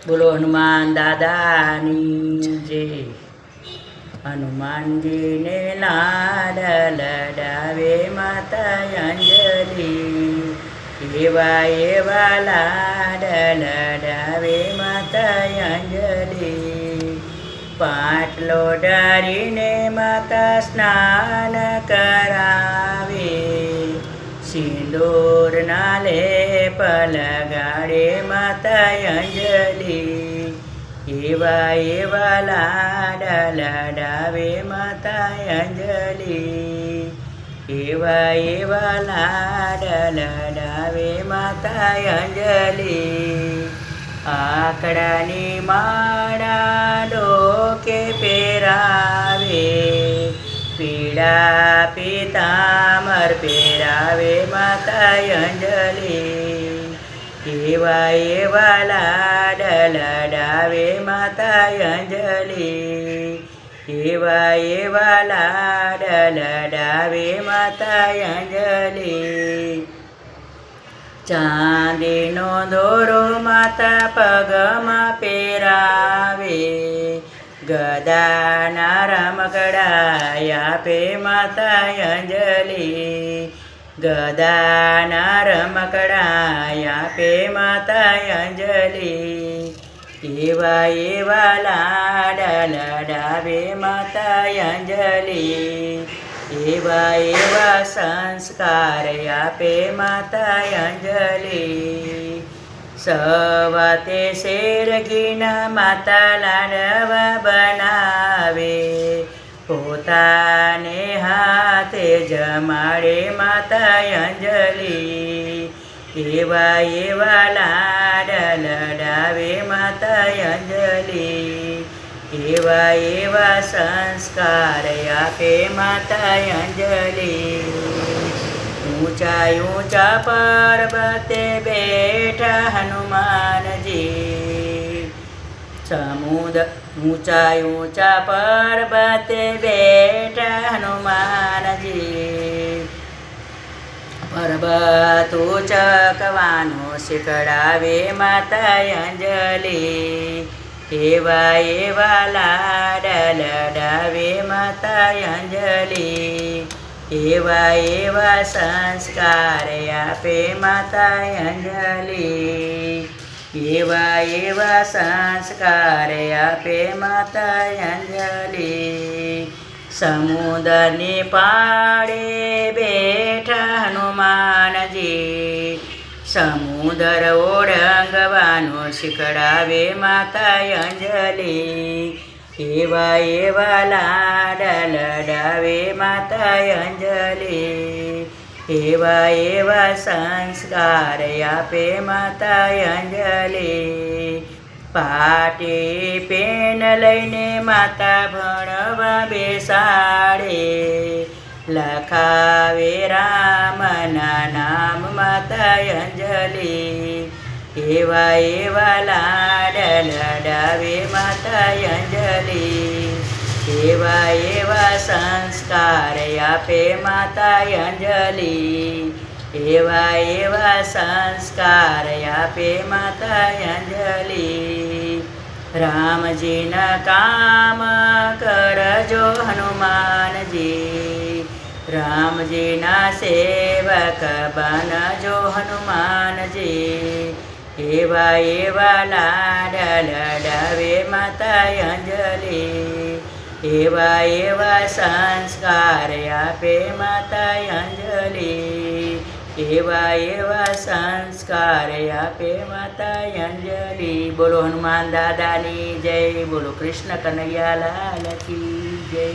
બોલો હનુમાન દાદાની જય. હનુમાનજીને લાડ લડાવે માતા અંજલિ, એવા એવા લાડ લડાવે માતા અંજલિ. પાટલો ડારીને માતા સ્નાન કરાવે, સિંદૂરના લેપ લગાડે માતા અંજલિ, એવા એવા લાડ લડાવે માતા અંજલિ, એવા એવા લાડ લડાવે માતા અંજલિ. આકડાની માળા ડોકે પહેરાવે, પીળા પીતાંબર પહેરાવે માતા અંજલિ, એવા એવા લાડ લડાવે માતા અંજલિ, એવા એવા લાડ લડાવે માતા અંજલિ. ચાંદીનો દોરો માતા પગમાં પહેરાવે, ગદાના રમકડા આપે માતા અંજલિ, ગદાના રમકડા આપે માતા અંજલિ, એવા એવા લાડ લડાવે માતા અંજલિ, એવા એવા સંસ્કાર આપે માતા અંજલિ. સવાતે શેર ઘીના માતા લાડવા બનાવે, પોતાને હાથે જમાડે માતા અંજલિ, એવા એવા લાડ લડાવે માતા અંજલિ, એવા એવા સંસ્કાર આપે માતા અંજલિ. ઊંચા ઊંચા પર્વતે બેઠા હનુમાનજી, ઊંચા ઊંચા પર્વતે બેઠા હનુમાનજી, પર્વત ઉચકવાનો શીખડાવે માતા અંજલિ, એવા એવા લાડ લડાવે માતા અંજલિ, એવા એવા સંસ્કાર આપે માતા અંજલિ, એવા એવા સંસ્કાર આપે માતા અંજલિ. સમુદ્રની પાળે બેઠા હનુમાનજી, સમુદ્ર ઓળંગવાનો શીખડાવે માતા અંજલિ, એવા એવા લાડ લડાવે માતા અંજલિ, એવા એવા સંસ્કાર આપે માતા અંજલિ. પાટી પેન લઈને માતા ભણવા બેસાડે, લખાવે રામના નામ માતા અંજલિ, એવા એવા લાડ લડાવે માતા અંજલિ, એવા એવા સંસ્કાર આપે માતા અંજલિ, એવા એવા સંસ્કાર આપે માતા અંજલિ. રામજીના કામ કરજો હનુમાનજી, રામજીના સેવક બનજો હનુમાનજી, એવા એવા લાડ લડાવે માતા અંજલિ, એવા એવા સંસ્કાર આપે માતા અંજલિ, એવા એવા સંસ્કાર આપે માતા અંજલિ. બોલો હનુમાન દાદાની જય, બોલો કૃષ્ણ કનૈયા લાલ કી જય.